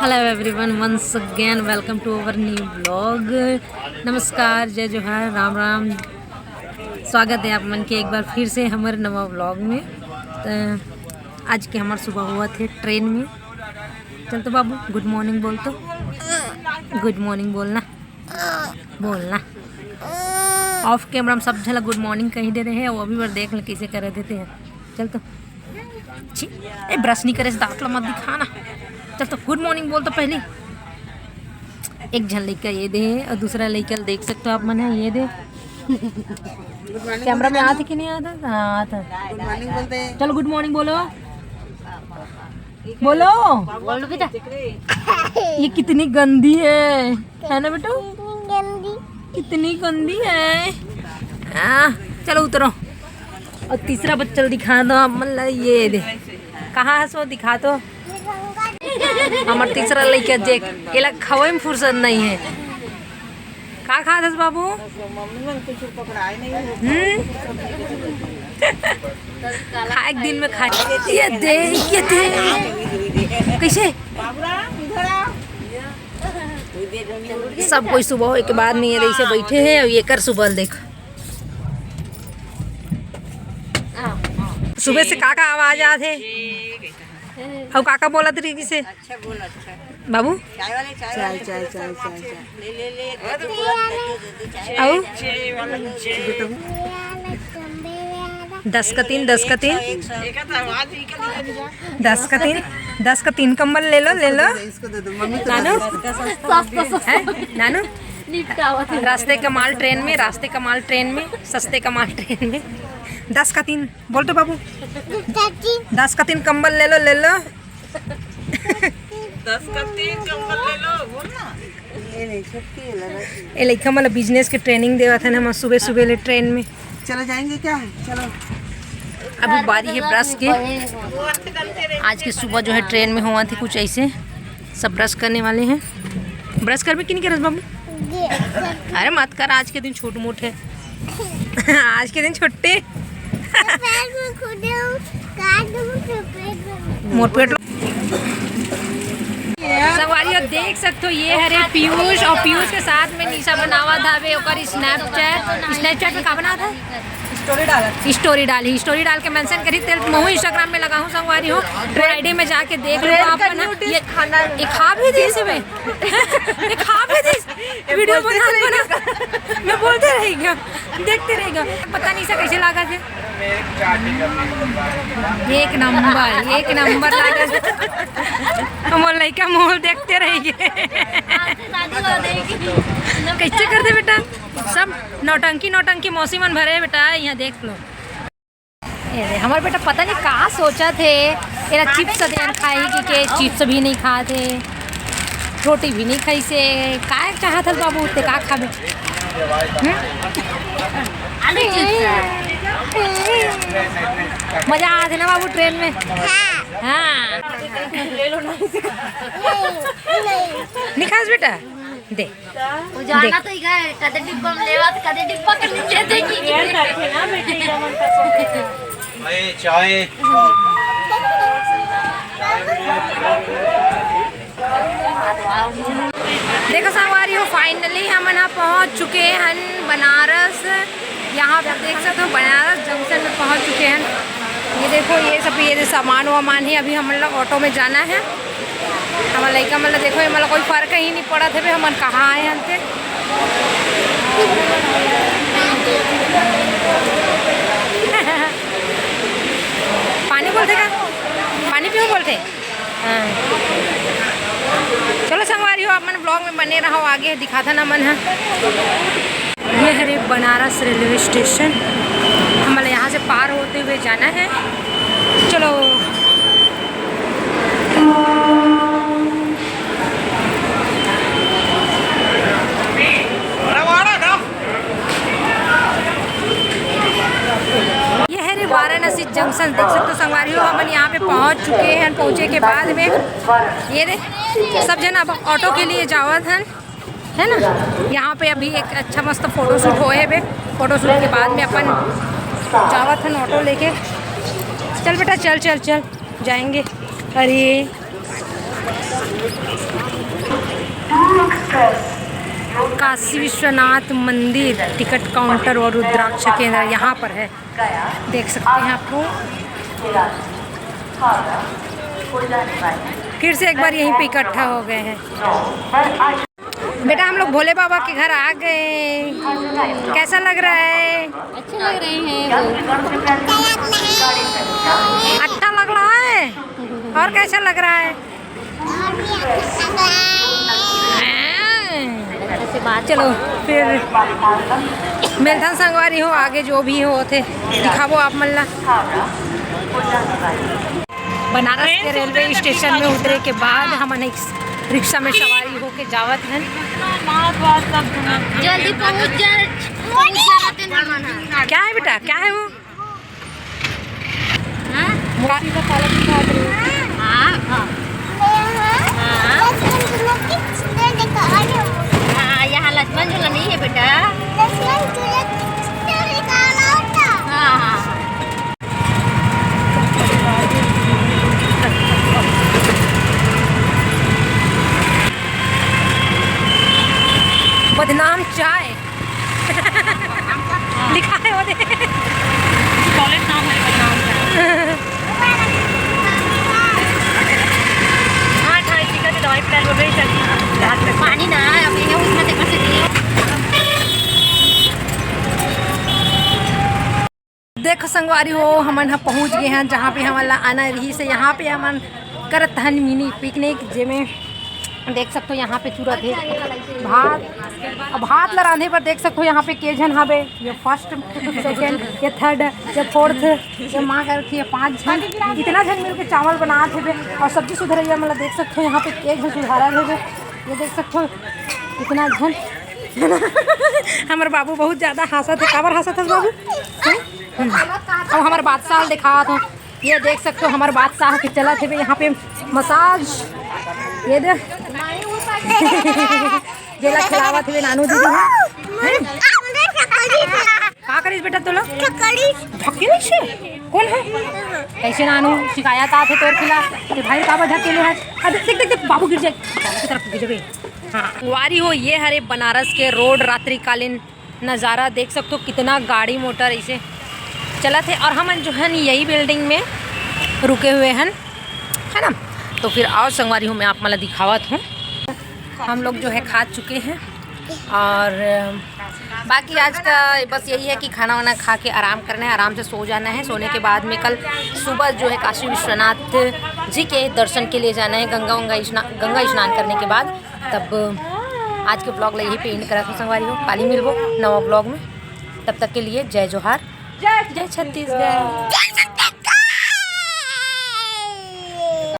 Hello everyone, once again welcome to our new blog. नमस्कार, जय जोहार, राम राम। स्वागत है आप मन के एक बार फिर से हमारे नवा ब्लॉग में। तो आज के हमारे सुबह हुआ थे ट्रेन में। चल तो बाबू गुड मॉर्निंग बोल, तो गुड मॉर्निंग बोलना ऑफ कैमरा हम सब झलक गुड मॉर्निंग कहीं दे रहे हैं। वो अभी बार देख ले कैसे कर देते हैं। चल तो ए ब्रश नहीं करे दांत मत दिखाना। चल तो गुड मॉर्निंग बोल तो पहले। एक झन लड़का ये दे और दूसरा लड़का देख सकते हो आप मन है ये दे। कैमरा में आते कि नहीं आता? हाँ आता। गुड मॉर्निंग बोलते हैं। चलो गुड मॉर्निंग बोलो बोलो बेटा। ये कितनी गंदी है ना बेटू? कितनी गंदी है। चलो उतरो। और तीसरा बच्चा दिखा दो मतलब ये दे। कहाँ है सो दिखा तो। हमार तीसरा लड़का देख ये खवे में फुर्सत नहीं है। का खा दस बाबू? खा एक दिन में खाए ये दे कैसे सब कोई सुबह के बाद नहीं है ऐसे बैठे हैं। और ये कर सुबह देख सुबह से काका आवाज आते और काका बोला तरीके से। अच्छा बोल अच्छा बाबू चाय वाले चाय चाय चाय चाय ले ले आओ 10 का 3 10 का 3 कंबल ले लो नानू नानू। रास्ते का माल ट्रेन में सस्ते का माल ट्रेन में 10 का 3 बोल तो बाबू। 10 का 3 कंबल ले लो 10 का 3 कंबल ले लो बोलना। ये लड़का मतलब बिजनेस के ट्रेनिंग देवा था ना हम सुबह सुबह ले ट्रेन में। चलो जाएंगे क्या है? चलो अभी बारी है ब्रश के। आज के सुबह जो है ट्रेन में हुआ थी कुछ ऐसे सब ब्रश करने वाले हैं। ब्रश कर भी कि नहीं कर बाबू? अरे मत कर, आज के दिन छोट मोट है। आज के दिन छुट्टी मोरपेट सवारी और देख सकते हो। ये है पीयूष और पीयूष के साथ में निशा बनावा था वे और स्नैपचैट में का बना था स्टोरी डाल के मेंशन करी। तेल मैं इंस्टाग्राम में लगा हूँ संगवारी हो फ्राइडे में जाके देख लो आप ये खाना। ये खा भी दी से ये खा भी दी वीडियो बना मैं बोलते रहेगा देखते रहेगा। पता नहीं सा कैसे लगा थे। एक नंबर लगा मोल लड़का मोल देखते रहिए। कैसे करते बेटा सब नौटंकी मौसी मन भरे बेटा। यहाँ देख लो हमारे बेटा पता नहीं कहाँ सोचा थे ये चिप्स देन खाई कि चिप्स भी नहीं खाते रोटी भी नहीं खाई से का चाहा था बाबू उतने का खा मजा आते ना बाबू ट्रेन में। हाँ नहीं खास बेटा दे जाना तो कदे डिब्बा में लेवा तो कदे डिब्बा के नीचे देखी ना बेटे चाय देखो संगवारी हो फाइनली हम यहाँ पहुँच चुके हैं बनारस। यहाँ पे देख सकते हो बनारस जंक्शन में पहुँच चुके हैं। ये देखो ये सब ये सामान वामान है। अभी हम लोग ऑटो में जाना है। हमारा लड़का मतलब देखो ये मतलब कोई फ़र्क ही नहीं पड़ा था हम कहाँ आए हैं थे। पानी बोलते का पानी पियो बोलते। हाँ चलो संगवारी हो आप मन ब्लॉग में बने रहो आगे दिखाता ना मन है। ये है बनारस रेलवे स्टेशन। हमारे यहाँ से पार होते हुए जाना है। चलो ये है वाराणसी जंक्शन देख सकते हो संगवारी हो। हम यहाँ पे पहुँच चुके हैं। पहुँचे के बाद में ये दे सब जन अब ऑटो के लिए जावत हैं है ना। यहाँ पे अभी एक अच्छा मस्त फोटोशूट होए है। फोटोशूट के बाद में अपन जावत हैं ऑटो लेके। चल बेटा चल जाएंगे। अरे काशी विश्वनाथ मंदिर टिकट काउंटर और रुद्राक्ष केंद्र यहाँ पर है, देख सकते हैं आप लोग। फिर से एक बार यहीं पे इकट्ठा हो गए हैं। बेटा हम लोग भोले बाबा के घर आ गए, कैसा लग रहा है? अच्छे लग रहे हैं। अच्छा लग रहा है और कैसा लग रहा है? चलो फिर मेलथन संगवारी हो, आगे जो भी हो थे दिखावो आप मल्ला। बनारस के रेलवे स्टेशन में उतरे के बाद हम रिक्शा में सवारी होके जावत हैं। जल्दी पहुंच जाते ना। क्या है बेटा, क्या है वो? यहाँ लक्ष्मण झूला नहीं है बेटा। बदनाम चाय लिखा है वो, कॉलेज नाम है बदनाम चाय। हाँ 28 का दवाई प्लान हो गई चल पानी ना अभी है उसमें से कैसे दिए। देखो संगवारी हो, हमन पहुँच गए हैं जहाँ पे हमारा आना रही से। यहाँ पे हमन करत हन मिनी पिकनिक, जेमें देख सकते हो यहाँ पे चूरा थे भात ला रांधे पर। देख सकते हो यहाँ पे के जन हवे, ये फर्स्ट सेकेंड ये थर्ड ये फोर्थ ये माँ कर रखी है 5 जन। इतना जन मिल के चावल बना थे और सब्जी सुधरैया मतलब देख सकते हो यहाँ पे एक जन सुधारा थे। ये देख सकते हो इतना जन। हमारे बाबू बहुत ज़्यादा हंसा थे। काबर हंसा था बाबू? और हमारे बादशाह दिखा था, ये देख सकते हो हमारे बादशाह के चला थे यहाँ पे मसाज। ये देख जेला खिलावा थे नानू दीदी। का करीस बेटा तू लोग? ढकेले से कौन है? कैसे नानू शिकायत आते तोर खिला कि भाई काबा ढकेले है। अरे देख देख देख बाबू गिर जाए की तरफ गिर जाए। हाँ वारी हो, ये हरे बनारस के रोड रात्रिकालीन नज़ारा देख सकते हो, कितना गाड़ी मोटर इसे चला थे। और हम जो है यही बिल्डिंग में रुके हुए हैं, है ना। तो फिर आओ संगवारी हो, मैं आप मतलब दिखावत हूँ। हम लोग जो है खा चुके हैं और बाकी आज का बस यही है कि खाना वाना खा के आराम करना है, आराम से सो जाना है। सोने के बाद में कल सुबह जो है काशी विश्वनाथ जी के दर्शन के लिए जाना है, गंगा स्नान करने के बाद। तब आज के ब्लॉग यही पे एंड करा था संगवारी हो। काली मिलबो नवा ब्लॉग में, तब तक के लिए जय जोहार, जय छत्तीसगढ़।